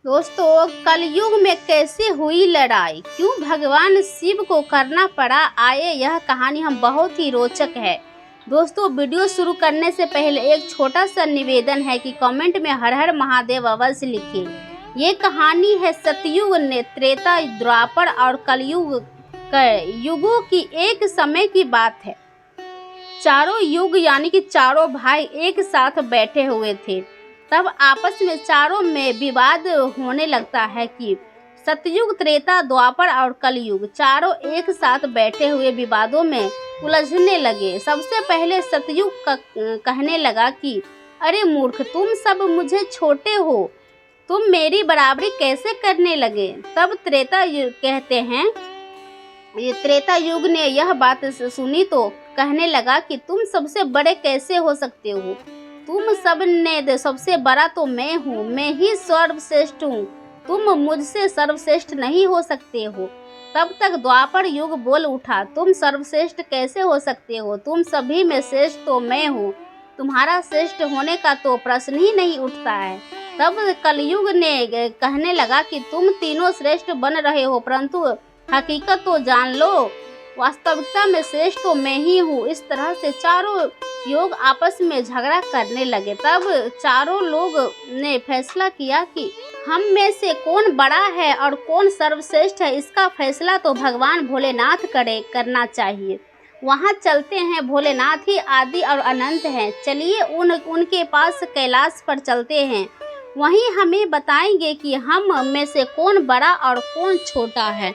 दोस्तों, कलयुग में कैसे हुई लड़ाई, क्यों भगवान शिव को करना पड़ा, आए यह कहानी हम बहुत ही रोचक है। दोस्तों, वीडियो शुरू करने से पहले एक छोटा सा निवेदन है कि कमेंट में हर हर महादेव अवश्य लिखिए। ये कहानी है सतयुग ने त्रेता, द्वापर और कलयुग युगों की एक समय की बात है। चारों युग यानी कि चारों भाई एक साथ बैठे हुए थे। तब आपस में चारों में विवाद होने लगता है कि सतयुग, त्रेता, द्वापर और कलयुग चारों एक साथ बैठे हुए विवादों में उलझने लगे। सबसे पहले सतयुग कहने लगा कि अरे मूर्ख, तुम सब मुझे छोटे हो, तुम मेरी बराबरी कैसे करने लगे। तब त्रेता कहते हैं, ये त्रेता युग ने यह बात सुनी तो कहने लगा कि तुम सबसे बड़े कैसे हो सकते हो, तुम सब ने सबसे बड़ा तो मैं हूँ, मैं ही सर्वश्रेष्ठ हूँ, तुम मुझसे सर्वश्रेष्ठ नहीं हो सकते हो। तब तक द्वापर युग बोल उठा, तुम सर्वश्रेष्ठ कैसे हो सकते हो, तुम सभी में श्रेष्ठ तो मैं हूँ, तुम्हारा श्रेष्ठ होने का तो प्रश्न ही नहीं उठता है। तब कलयुग ने कहने लगा कि तुम तीनों श्रेष्ठ बन रहे हो, परंतु हकीकत तो जान लो, वास्तविकता में श्रेष्ठ तो मैं ही हूँ। इस तरह से चारों योग आपस में झगड़ा करने लगे। तब चारों लोग ने फैसला किया कि हम में से कौन बड़ा है और कौन सर्वश्रेष्ठ है, इसका फैसला तो भगवान भोलेनाथ करना चाहिए। वहाँ चलते हैं, भोलेनाथ ही आदि और अनंत हैं। चलिए उनके पास कैलाश पर चलते हैं, वहीं हमें बताएंगे कि हम में से कौन बड़ा और कौन छोटा है।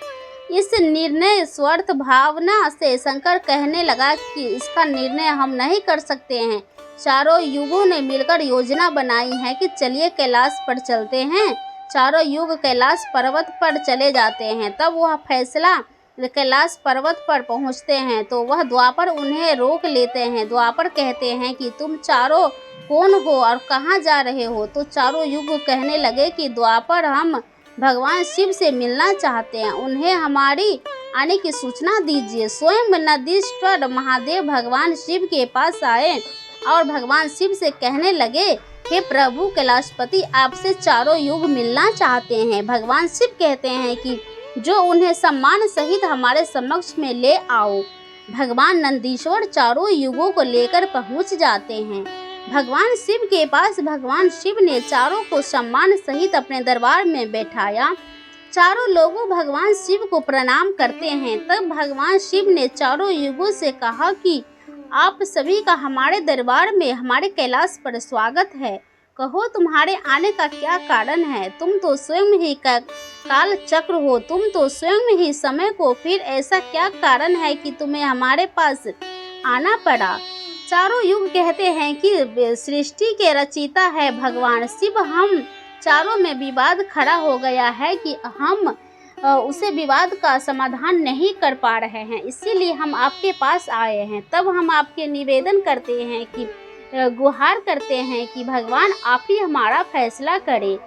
इस निर्णय स्वार्थ भावना से शंकर कहने लगा कि इसका निर्णय हम नहीं कर सकते हैं। चारों युगों ने मिलकर योजना बनाई है कि चलिए कैलाश पर चलते हैं। चारों युग कैलाश पर्वत पर चले जाते हैं। तब वह फैसला कैलाश पर्वत पर पहुंचते हैं तो वह द्वापर उन्हें रोक लेते हैं। द्वापर कहते हैं कि तुम चारों कौन हो और कहाँ जा रहे हो। तो चारों युग कहने लगे कि द्वापर, हम भगवान शिव से मिलना चाहते हैं, उन्हें हमारी आने की सूचना दीजिए। स्वयं नदीश्वर महादेव भगवान शिव के पास आए और भगवान शिव से कहने लगे, हे प्रभु कैलाशपति, आपसे चारों युग मिलना चाहते हैं। भगवान शिव कहते हैं कि जो उन्हें सम्मान सहित हमारे समक्ष में ले आओ। भगवान नंदीश्वर चारों युगों को लेकर पहुंच जाते हैं भगवान शिव के पास। भगवान शिव ने चारों को सम्मान सहित अपने दरबार में बैठाया। चारों लोगों भगवान शिव को प्रणाम करते हैं। तब भगवान शिव ने चारों युगों से कहा कि आप सभी का हमारे दरबार में, हमारे कैलाश पर स्वागत है। कहो, तुम्हारे आने का क्या कारण है। तुम तो स्वयं ही काल चक्र हो, तुम तो स्वयं ही समय को, फिर ऐसा क्या कारण है कि तुम्हें हमारे पास आना पड़ा। चारों युग कहते हैं कि सृष्टि के रचयिता है भगवान शिव। हम चारों में विवाद खड़ा हो गया है कि हम उसे विवाद का समाधान नहीं कर पा रहे हैं, इसीलिए हम आपके पास आए हैं। तब हम आपके निवेदन करते हैं कि गुहार करते हैं कि भगवान आप ही हमारा फैसला करें,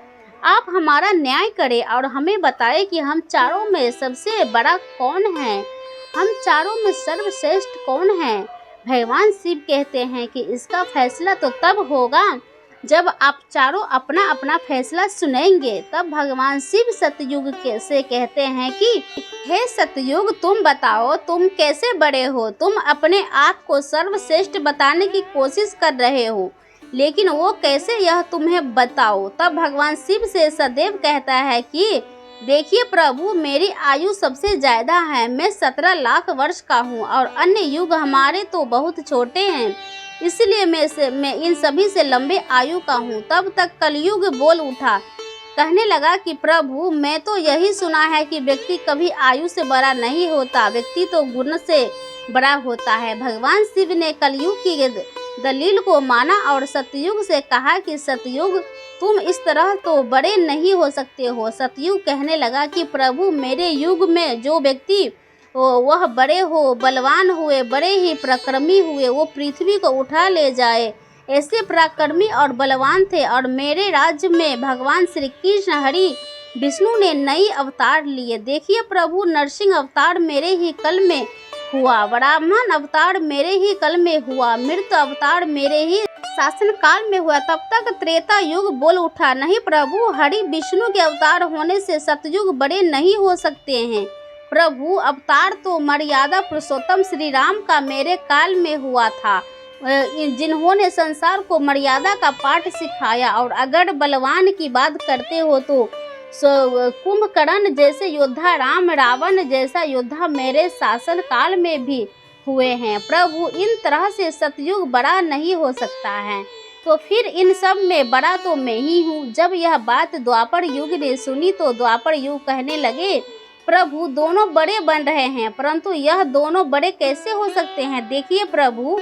आप हमारा न्याय करें और हमें बताएं कि हम चारों में सबसे बड़ा कौन है, हम चारों में सर्वश्रेष्ठ कौन है। भगवान शिव कहते हैं कि इसका फैसला तो तब होगा जब आप चारों अपना अपना फैसला सुनेंगे। तब भगवान शिव सतयुग से कहते हैं कि हे सतयुग, तुम बताओ, तुम कैसे बड़े हो। तुम अपने आप को सर्वश्रेष्ठ बताने की कोशिश कर रहे हो, लेकिन वो कैसे, यह तुम्हें बताओ। तब भगवान शिव से सदैव कहता है कि देखिए प्रभु, मेरी आयु सबसे ज़्यादा है, मैं 17 लाख वर्ष का हूँ और अन्य युग हमारे तो बहुत छोटे हैं, इसलिए मैं इन सभी से लंबे आयु का हूँ। तब तक कलयुग बोल उठा, कहने लगा कि प्रभु, मैं तो यही सुना है कि व्यक्ति कभी आयु से बड़ा नहीं होता, व्यक्ति तो गुण से बड़ा होता है। भगवान शिव ने कलयुग की दलील को माना और सतयुग से कहा कि सतयुग, तुम इस तरह तो बड़े नहीं हो सकते हो। सतयुग कहने लगा कि प्रभु, मेरे युग में जो व्यक्ति वह बड़े हो, बलवान हुए, बड़े ही पराक्रमी हुए, वो पृथ्वी को उठा ले जाए, ऐसे पराक्रमी और बलवान थे। और मेरे राज्य में भगवान श्री कृष्ण हरि विष्णु ने नई अवतार लिए। देखिए प्रभु, नरसिंह अवतार मेरे ही कल में हुआ, ब्राह्मण अवतार मेरे ही कल में हुआ, मृत अवतार मेरे ही शासन काल में हुआ। तब तक त्रेता युग बोल उठा, नहीं प्रभु, हरि विष्णु के अवतार होने से सतयुग बड़े नहीं हो सकते हैं। प्रभु, अवतार तो मर्यादा पुरुषोत्तम श्री राम का मेरे काल में हुआ था, जिन्होंने संसार को मर्यादा का पाठ सिखाया। और अगर बलवान की बात करते हो तो कुंभकर्ण जैसे योद्धा, राम रावण जैसा योद्धा मेरे शासन काल में भी हुए हैं। प्रभु, इन तरह से सतयुग बड़ा नहीं हो सकता है, तो फिर इन सब में बड़ा तो मैं ही हूँ। जब यह बात द्वापर युग ने सुनी तो द्वापर युग कहने लगे, प्रभु, दोनों बड़े बन रहे हैं, परंतु यह दोनों बड़े कैसे हो सकते हैं? देखिए प्रभु,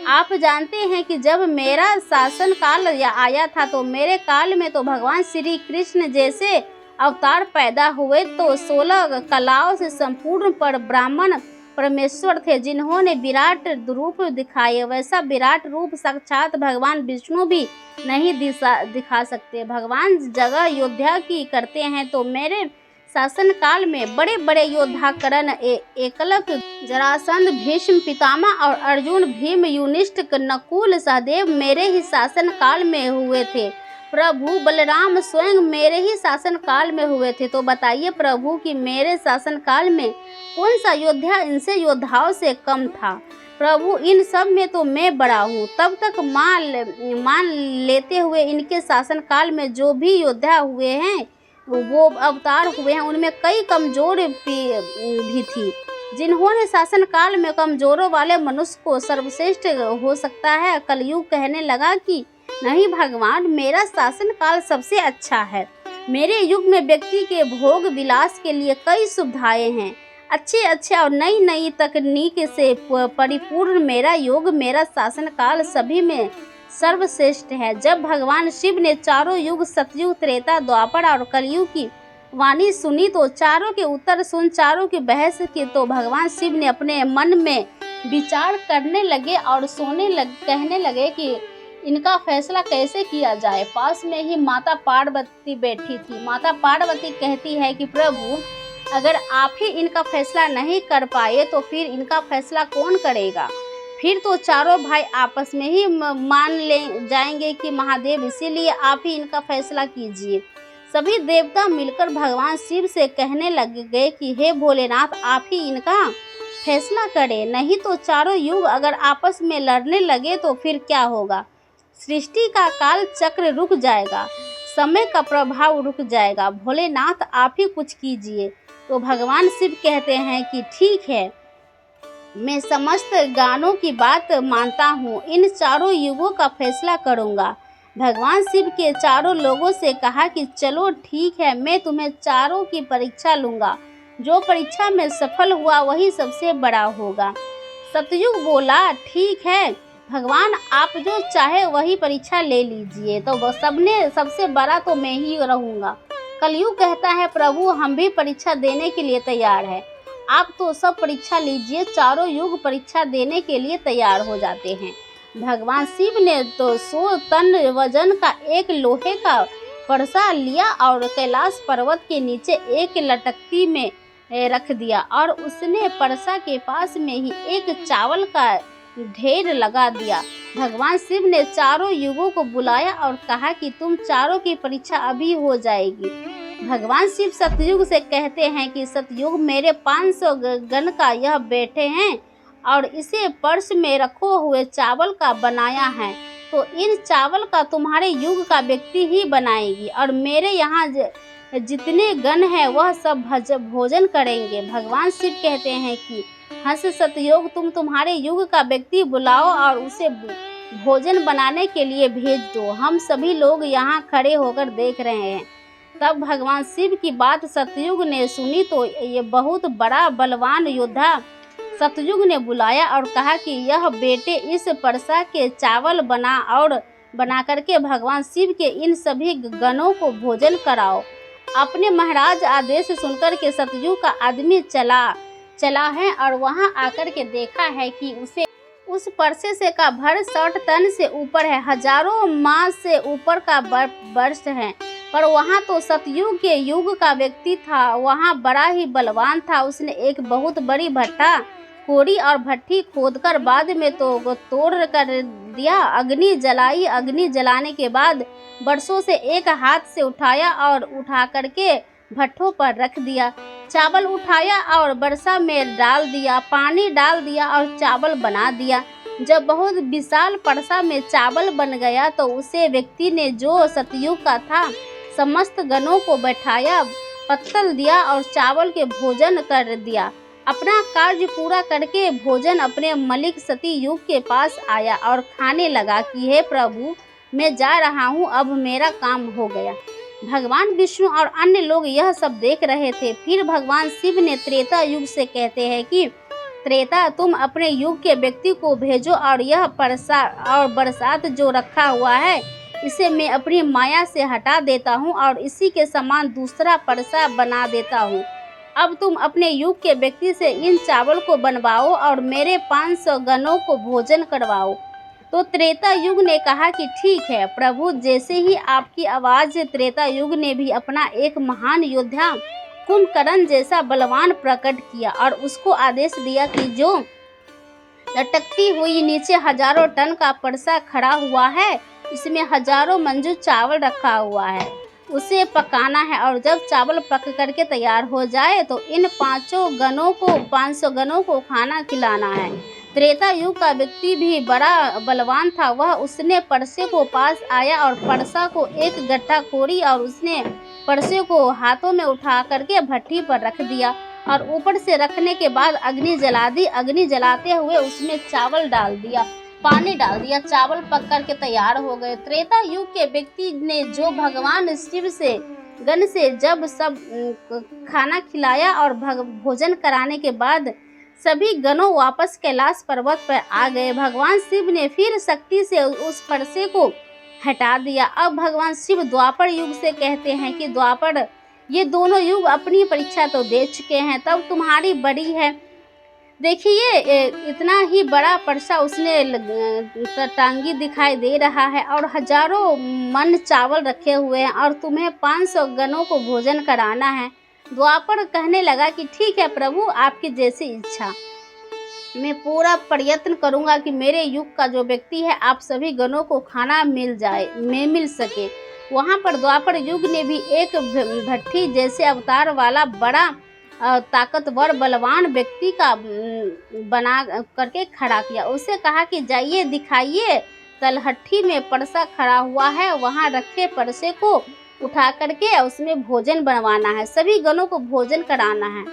आप जानते हैं कि जब मेरा शासन काल आया था तो मेरे काल में तो भगवान श्री कृष्ण जैसे अवतार पैदा हुए, तो 16 कलाओं से संपूर्ण पर ब्राह्मण परमेश्वर थे, जिन्होंने विराट रूप दिखाए। वैसा विराट रूप साक्षात भगवान विष्णु भी नहीं दिखा सकते। भगवान जगह योद्धा की करते हैं, तो मेरे शासन काल में बड़े बड़े योद्धा कर्ण, एकलव्य, जरासंध, भीष्म पितामह और अर्जुन, भीम, युधिष्ठिर, नकुल, सहदेव मेरे ही शासन काल में हुए थे। प्रभु, बलराम स्वयं मेरे ही शासन काल में हुए थे। तो बताइए प्रभु कि मेरे शासन काल में कौन सा योद्धा इनसे योद्धाओं से कम था? प्रभु, इन सब में तो मैं बड़ा हूँ। तब तक मान लेते हुए इनके शासन काल में जो भी योद्धा हुए हैं, वो अवतार हुए हैं, उनमें कई कमजोर भी थी, जिन्होंने शासन काल में कमजोरों वाले मनुष्य को सर्वश्रेष्ठ हो सकता है। कलयुग कहने लगा कि नहीं भगवान, मेरा शासन काल सबसे अच्छा है। मेरे युग में व्यक्ति के भोग विलास के लिए कई सुविधाएं हैं, अच्छे और नई नई तकनीक से परिपूर्ण मेरा युग, मेरा शासन काल सभी में सर्वश्रेष्ठ है। जब भगवान शिव ने चारों युग सतयुग, त्रेता, द्वापर और कलयुग की वाणी सुनी तो चारों के उत्तर सुन, चारों की बहस की, तो भगवान शिव ने अपने मन में विचार करने लगे और कहने लगे कि इनका फैसला कैसे किया जाए। पास में ही माता पार्वती बैठी थी। माता पार्वती कहती है कि प्रभु, अगर आप ही इनका फैसला नहीं कर पाए तो फिर इनका फैसला कौन करेगा? फिर तो चारों भाई आपस में ही मान ले जाएंगे कि महादेव, इसीलिए आप ही इनका फैसला कीजिए। सभी देवता मिलकर भगवान शिव से कहने लग गए कि हे भोलेनाथ, आप ही इनका फैसला करें, नहीं तो चारों युग अगर आपस में लड़ने लगे तो फिर क्या होगा? सृष्टि का काल चक्र रुक जाएगा, समय का प्रभाव रुक जाएगा। भोलेनाथ, आप ही कुछ कीजिए। तो भगवान शिव कहते हैं कि ठीक है, मैं समस्त गानों की बात मानता हूँ, इन चारों युगों का फैसला करूँगा। भगवान शिव के चारों लोगों से कहा कि चलो ठीक है, मैं तुम्हें चारों की परीक्षा लूँगा, जो परीक्षा में सफल हुआ वही सबसे बड़ा होगा। सतयुग बोला, ठीक है भगवान, आप जो चाहे वही परीक्षा ले लीजिए, तो सबसे बड़ा तो मैं ही रहूँगा। कलयुग कहता है, प्रभु, हम भी परीक्षा देने के लिए तैयार है, आप तो सब परीक्षा लीजिए। चारों युग परीक्षा देने के लिए तैयार हो जाते हैं। भगवान शिव ने तो 100 टन वजन का एक लोहे का परसा लिया और कैलाश पर्वत के नीचे एक लटकती में रख दिया, और उसने परसा के पास में ही एक चावल का ढेर लगा दिया। भगवान शिव ने चारों युगों को बुलाया और कहा कि तुम चारों की परीक्षा अभी हो जाएगी। भगवान शिव सतयुग से कहते हैं कि सतयुग, मेरे 500 गण का यह बैठे हैं और इसे पर्स में रखो हुए चावल का बनाया है, तो इन चावल का तुम्हारे युग का व्यक्ति ही बनाएगी, और मेरे यहाँ जितने गण हैं वह सब भोजन करेंगे। भगवान शिव कहते हैं कि हंस सतयुग, तुम तुम्हारे युग का व्यक्ति बुलाओ और उसे भोजन बनाने के लिए भेज दो, हम सभी लोग यहाँ खड़े होकर देख रहे हैं। तब भगवान शिव की बात सतयुग ने सुनी तो ये बहुत बड़ा बलवान योद्धा सतयुग ने बुलाया और कहा कि यह बेटे इस परसा के चावल बना करके भगवान शिव के इन सभी गणों को भोजन कराओ। अपने महाराज आदेश सुनकर के सतयुग का आदमी चला है और वहां आकर के देखा है कि उस परसे से का भर 60 टन से ऊपर है, हजारों मास से ऊपर का वर्ष है, पर वहाँ तो सतयुग के युग का व्यक्ति था, वहाँ बड़ा ही बलवान था। उसने एक बहुत बड़ी भट्टा कोड़ी और भट्ठी खोदकर बाद में तो तोड़ कर दिया। अग्नि जलाई। अग्नि जलाने के बाद बरसों से एक हाथ से उठाया और उठा करके भट्ठों पर रख दिया। चावल उठाया और बरसा में डाल दिया, पानी डाल दिया और चावल बना दिया। जब बहुत विशाल परसा में चावल बन गया तो उसे व्यक्ति ने, जो सतयुग का था, समस्त गणों को बैठाया, पत्तल दिया और चावल के भोजन कर दिया। अपना कार्य पूरा करके भोजन अपने मलिक सतयुग के पास आया और खाने लगा कि हे प्रभु, मैं जा रहा हूँ, अब मेरा काम हो गया। भगवान विष्णु और अन्य लोग यह सब देख रहे थे। फिर भगवान शिव ने त्रेता युग से कहते हैं कि त्रेता, तुम अपने युग के व्यक्ति को भेजो और यह परसा और बरसात जो रखा हुआ है इसे मैं अपनी माया से हटा देता हूँ और इसी के समान दूसरा परसा बना देता हूँ। अब तुम अपने युग के व्यक्ति से इन चावल को बनवाओ और मेरे 500 गणों को भोजन करवाओ। तो त्रेता युग ने कहा कि ठीक है प्रभु। जैसे ही आपकी आवाज़, त्रेता युग ने भी अपना एक महान योद्धा कुंभकर्ण जैसा बलवान प्रकट किया और उसको आदेश दिया कि जो लटकती हुई नीचे हजारों टन का परसा खड़ा हुआ है, इसमें हजारों मंजू चावल रखा हुआ है, उसे पकाना है और जब चावल पक करके तैयार हो जाए तो इन 500 गणों को खाना खिलाना है। त्रेता युग का व्यक्ति भी बड़ा बलवान था। वह उसने परसे को पास आया और परसा को एक गड्ढा खोड़ी और उसने परसे को हाथों में उठा करके भट्टी पर रख दिया और ऊपर से रखने के बाद अग्नि जला दी। अग्नि जलाते हुए उसमें चावल डाल दिया, पानी डाल दिया, चावल पक करके तैयार हो गए। त्रेता युग के व्यक्ति ने जो भगवान शिव से गण से जब सब खाना खिलाया और भोजन कराने के बाद सभी गणों वापस कैलाश पर्वत पर आ गए। भगवान शिव ने फिर शक्ति से उस परसे को हटा दिया। अब भगवान शिव द्वापर युग से कहते हैं कि द्वापर, ये दोनों युग अपनी परीक्षा तो दे चुके हैं, तब तुम्हारी बड़ी है। देखिए इतना ही बड़ा परसा उसने टांगी दिखाई दे रहा है और हजारों मन चावल रखे हुए हैं और तुम्हें 500 गणों को भोजन कराना है। द्वापर कहने लगा कि ठीक है प्रभु, आपकी जैसी इच्छा। मैं पूरा प्रयत्न करूंगा कि मेरे युग का जो व्यक्ति है आप सभी गणों को खाना मिल सके। वहाँ पर द्वापर युग ने भी एक भट्टी जैसे अवतार वाला बड़ा ताकतवर बलवान व्यक्ति का बना करके खड़ा किया। उसे कहा कि जाइए, दिखाइए, तलहट्टी में परसा खड़ा हुआ है, वहाँ रखे परसे को उठा करके उसमें भोजन बनवाना है, सभी गणों को भोजन कराना है।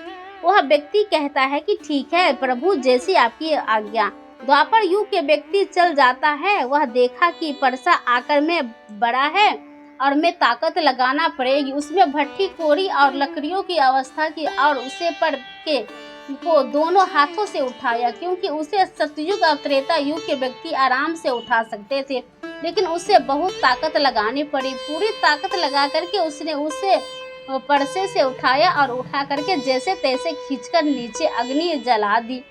वह व्यक्ति कहता है कि ठीक है प्रभु, जैसी आपकी आज्ञा। द्वापर युग के व्यक्ति चल जाता है। वह देखा कि परसा आकार में बड़ा है और में ताकत लगाना पड़ेगी। उसमें भट्टी कोड़ी और लकड़ियों की अवस्था की और उसे पर के को दोनों हाथों से उठाया, क्योंकि उसे सतयुग और त्रेता युग के व्यक्ति आराम से उठा सकते थे, लेकिन उसे बहुत ताकत लगानी पड़ी। पूरी ताकत लगा करके उसने उसे परसे से उठाया और उठा करके जैसे तैसे खींचकर नीचे अग्नि जला दी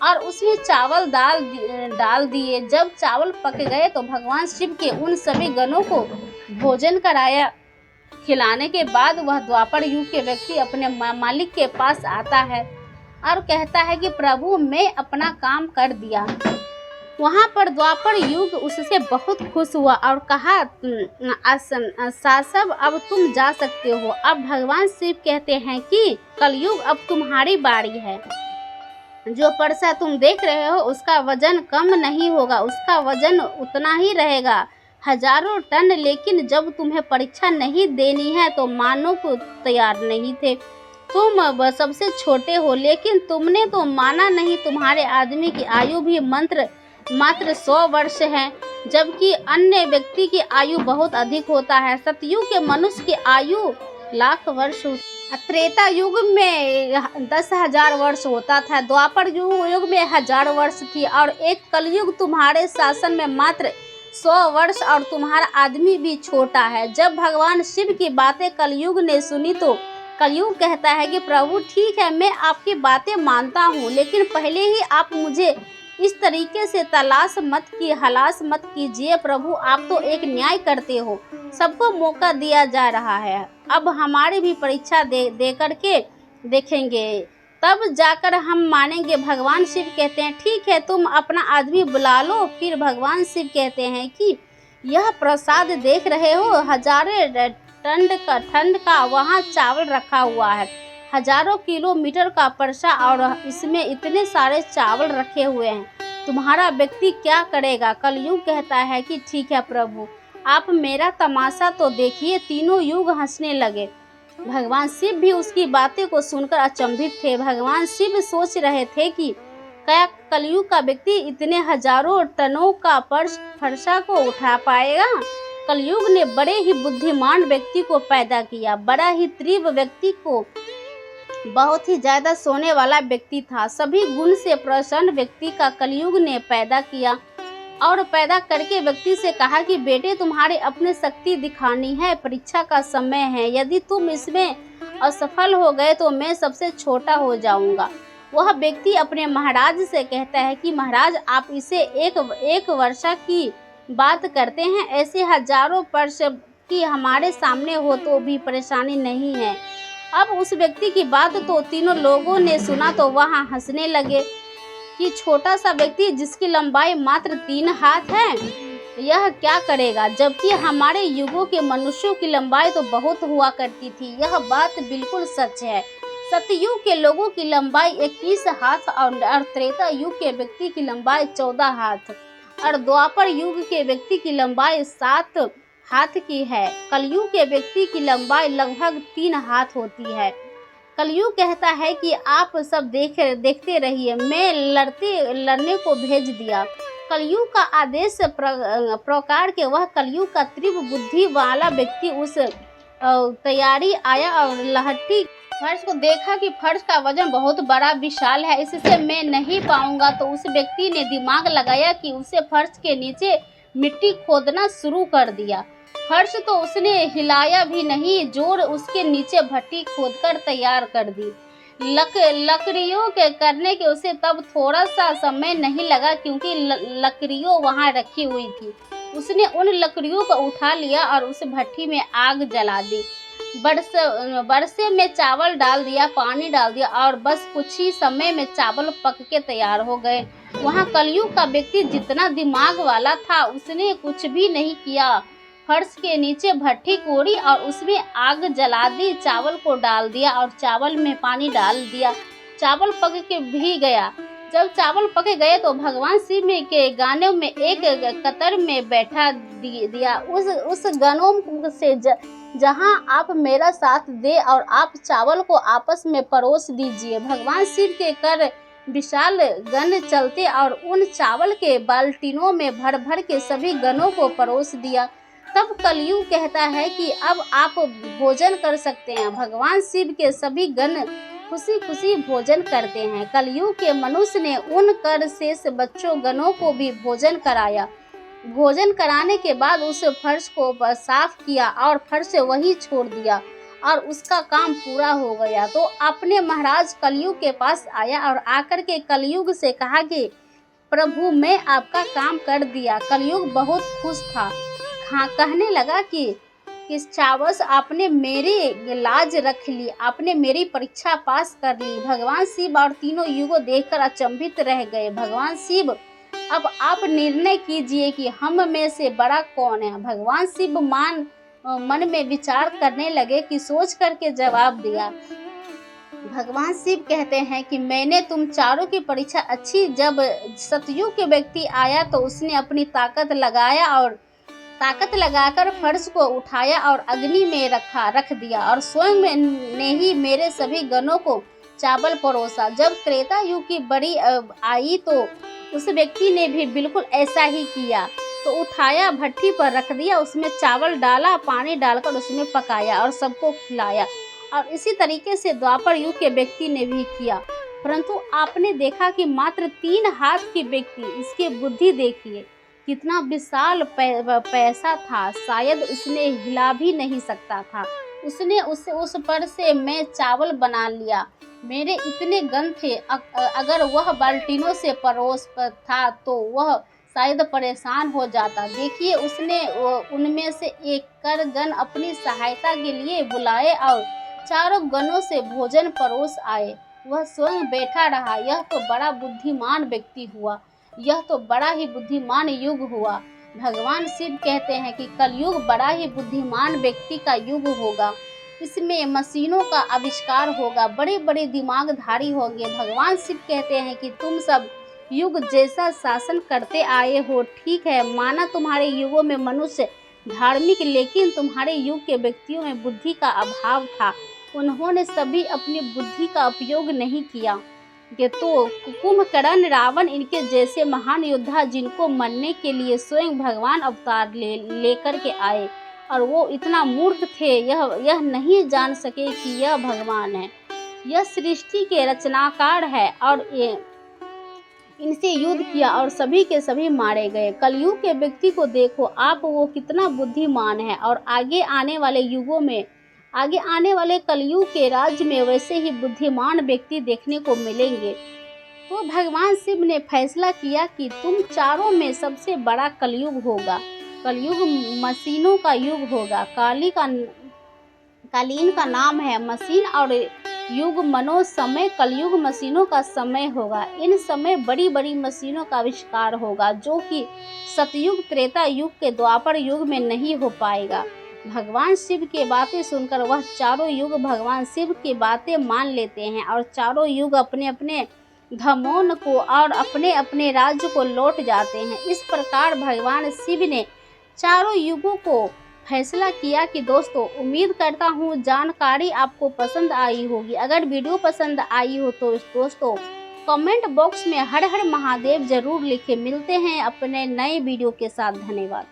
और उसमें चावल डाल दिए। जब चावल पक गए तो भगवान शिव के उन सभी गणों को भोजन कराया। खिलाने के बाद वह द्वापर युग के व्यक्ति अपने मालिक के पास आता है और कहता है कि प्रभु, मैं अपना काम कर दिया। वहाँ पर द्वापर युग उससे बहुत खुश हुआ और कहा, सासब, अब तुम जा सकते हो। अब भगवान शिव कहते हैं कि कलयुग अब तुम्हारी बारी है। जो परसा तुम देख रहे हो उसका वजन कम नहीं होगा, उसका वजन उतना ही रहेगा, हजारों टन। लेकिन जब तुम्हें परीक्षा नहीं देनी है तो मानो को तैयार नहीं थे। तुम सबसे छोटे हो, लेकिन तुमने तो माना नहीं। तुम्हारे आदमी की आयु भी मात्र 100 वर्ष है, जबकि अन्य व्यक्ति की आयु बहुत अधिक होता है। सतयुग के मनुष्य की आयु लाख वर्ष होती है। त्रेता युग में 10,000 वर्ष होता था, द्वापर युग में 1000 वर्ष थी और एक कलयुग तुम्हारे शासन में मात्र 100 वर्ष और तुम्हारा आदमी भी छोटा है। जब भगवान शिव की बातें कलयुग ने सुनी तो कलयुग कहता है कि प्रभु ठीक है, मैं आपकी बातें मानता हूँ, लेकिन पहले ही आप मुझे इस तरीके से हलास मत कीजिए। प्रभु, आप तो एक न्याय करते हो, सबको मौका दिया जा रहा है, अब हमारी भी परीक्षा दे करके देखेंगे। तब जाकर हम मानेंगे। भगवान शिव कहते हैं ठीक है, तुम अपना आदमी बुला लो। फिर भगवान शिव कहते हैं कि यह प्रसाद देख रहे हो, हजारों ठंड का वहाँ चावल रखा हुआ है, हजारों किलोमीटर का परसा, और इसमें इतने सारे चावल रखे हुए हैं, तुम्हारा व्यक्ति क्या करेगा। कलयुग कहता है कि ठीक है प्रभु, आप मेरा तमाशा तो देखिए। तीनों युग हंसने लगे। भगवान शिव भी उसकी बातें को सुनकर अचंभित थे। भगवान शिव सोच रहे थे कि क्या कलयुग का व्यक्ति इतने हजारों टनों का फरसा को उठा पाएगा। कलयुग ने बड़े ही बुद्धिमान व्यक्ति को पैदा किया, बड़ा ही तीव्र व्यक्ति को, बहुत ही ज्यादा सोने वाला व्यक्ति था, सभी गुण से प्रसन्न व्यक्ति का कलयुग ने पैदा किया, और पैदा करके व्यक्ति से कहा कि बेटे तुम्हारे अपने शक्ति दिखानी है, परीक्षा का समय है, यदि तुम इसमें असफल हो गए तो मैं सबसे छोटा हो जाऊंगा। वह व्यक्ति अपने महाराज से कहता है कि महाराज आप इसे एक वर्षा की बात करते हैं, ऐसे हजारों वर्ष की हमारे सामने हो तो भी परेशानी नहीं है। अब उस व्यक्ति की बात तो तीनों लोगों ने सुना तो वहाँ हंसने लगे कि छोटा सा व्यक्ति जिसकी लंबाई मात्र 3 हाथ है, यह क्या करेगा, जबकि हमारे युगों के मनुष्यों की लंबाई तो बहुत हुआ करती थी। यह बात बिल्कुल सच है। सतयुग के लोगों की लंबाई 21 हाथ और त्रेता युग के व्यक्ति की लंबाई 14 हाथ और द्वापर युग के व्यक्ति की लंबाई 7 हाथ की है। कलयुग के व्यक्ति की लंबाई लगभग 3 हाथ होती है। कलयुग कहता है कि आप सब देखते रहिए, मैं लड़ने को भेज दिया। कलयुग का आदेश प्रकार के वह कलयुग का तीव्र बुद्धि वाला व्यक्ति उस तैयारी आया और लहठी फर्श को देखा कि फर्श का वजन बहुत बड़ा विशाल है, इससे मैं नहीं पाऊंगा। तो उस व्यक्ति ने दिमाग लगाया कि उसे फर्श के नीचे मिट्टी खोदना शुरू कर दिया। फर्श तो उसने हिलाया भी नहीं, जोर उसके नीचे भट्टी खोदकर तैयार कर दी। लकड़ियों के करने के उसे तब थोड़ा सा समय नहीं लगा, क्योंकि लकड़ियों वहां रखी हुई थी। उसने उन लकड़ियों को उठा लिया और उस भट्टी में आग जला दी। बरसे में चावल डाल दिया, पानी डाल दिया और बस कुछ ही समय में चावल पक के तैयार हो गए। वहाँ कलयुग का व्यक्ति जितना दिमाग वाला था उसने कुछ भी नहीं किया। फर्श के नीचे भट्टी कोड़ी और उसमें आग जला दी, चावल को डाल दिया और चावल में पानी डाल दिया। चावल पक के भी गया। जब चावल पक गए तो भगवान शिव के गानों में एक कतर में बैठा दिया। उस गनों से जहां आप मेरा साथ दे और आप चावल को आपस में परोस दीजिए। भगवान शिव के कर विशाल गन चलते और उन चावल के बाल्टीनों में भर भर के सभी गनों को परोस दिया। तब कलयुग कहता है कि अब आप भोजन कर सकते हैं। भगवान शिव के सभी गण खुशी खुशी भोजन करते हैं। कलयुग के मनुष्य ने उन कर शेष बच्चों गणों को भी भोजन कराया। भोजन कराने के बाद उस फर्श को साफ किया और फर्श वही छोड़ दिया और उसका काम पूरा हो गया। तो अपने महाराज कलयुग के पास आया और आकर के कलयुग से कहा कि प्रभु मैं आपका काम कर दिया। कलयुग बहुत खुश था, कहने लगा कि चावस आपने मेरी लाज रख ली, आपने मेरी परीक्षा पास कर ली। भगवान शिव और तीनों युगों देखकर अचंभित रह गए। भगवान शिव अब आप निर्णय कीजिए कि हम में से बड़ा कौन है। भगवान शिव मन में विचार करने लगे कि सोच करके जवाब दिया। भगवान शिव कहते हैं कि मैंने तुम चारों की परीक्षा अच्छी। जब सतयुग के व्यक्ति आया तो उसने अपनी ताकत लगाकर फर्श को उठाया और अग्नि में रख दिया और स्वयं ने ही मेरे सभी गणों को चावल परोसा। जब त्रेता युग की बड़ी आई तो उस व्यक्ति ने भी बिल्कुल ऐसा ही किया। तो उठाया, भट्टी पर रख दिया, उसमें चावल डाला, पानी डालकर उसमें पकाया और सबको खिलाया। और इसी तरीके से द्वापर युग के व्यक्ति ने भी किया। परंतु आपने देखा कि मात्र 3 हाथ की व्यक्ति, इसकी बुद्धि देखिए कितना विशाल पैसा था, शायद उसने हिला भी नहीं सकता था। उसने उस पर से मैं चावल बना लिया। मेरे इतने गन थे, अगर वह बाल्टीनों से परोस था तो वह शायद परेशान हो जाता। देखिए उसने उनमें से एक कर गन अपनी सहायता के लिए बुलाए और चारों गनों से भोजन परोस आए। वह स्वयं बैठा रहा। यह तो बड़ा बुद्धिमान व्यक्ति हुआ, यह तो बड़ा ही बुद्धिमान युग हुआ। भगवान शिव कहते हैं कि कलयुग बड़ा ही बुद्धिमान व्यक्ति का युग होगा। इसमें मशीनों का आविष्कार होगा, बड़े बड़े दिमागधारी होंगे। भगवान शिव कहते हैं कि तुम सब युग जैसा शासन करते आए हो, ठीक है, माना तुम्हारे युगों में मनुष्य धार्मिक, लेकिन तुम्हारे युग के व्यक्तियों में बुद्धि का अभाव था। उन्होंने सभी अपनी बुद्धि का उपयोग नहीं किया। ये तो कुंभकर्ण, रावण, इनके जैसे महान योद्धा जिनको मरने के लिए स्वयं भगवान अवतार लेकर के आए, और वो इतना मूर्ख थे, यह नहीं जान सके कि यह भगवान है, यह सृष्टि के रचनाकार है, और ये इनसे युद्ध किया और सभी के सभी मारे गए। कलयुग के व्यक्ति को देखो आप, वो कितना बुद्धिमान है, और आगे आने वाले कलयुग के राज्य में वैसे ही बुद्धिमान व्यक्ति देखने को मिलेंगे। तो भगवान शिव ने फैसला किया कि तुम चारों में सबसे बड़ा कलयुग होगा। कलयुग मशीनों का युग होगा। कालीन का नाम है मशीन, और युग मनो समय, कलयुग मशीनों का समय होगा। इन समय बड़ी बड़ी मशीनों का आविष्कार होगा, जो कि सतयुग, त्रेता युग के द्वापर युग में नहीं हो पाएगा। भगवान शिव की बातें सुनकर वह चारों युग भगवान शिव की बातें मान लेते हैं, और चारों युग अपने अपने धमोन को और अपने अपने राज्य को लौट जाते हैं। इस प्रकार भगवान शिव ने चारों युगों को फैसला किया। कि दोस्तों, उम्मीद करता हूँ जानकारी आपको पसंद आई होगी। अगर वीडियो पसंद आई हो तो दोस्तों कमेंट बॉक्स में हर हर महादेव जरूर लिखें। मिलते हैं अपने नए वीडियो के साथ। धन्यवाद।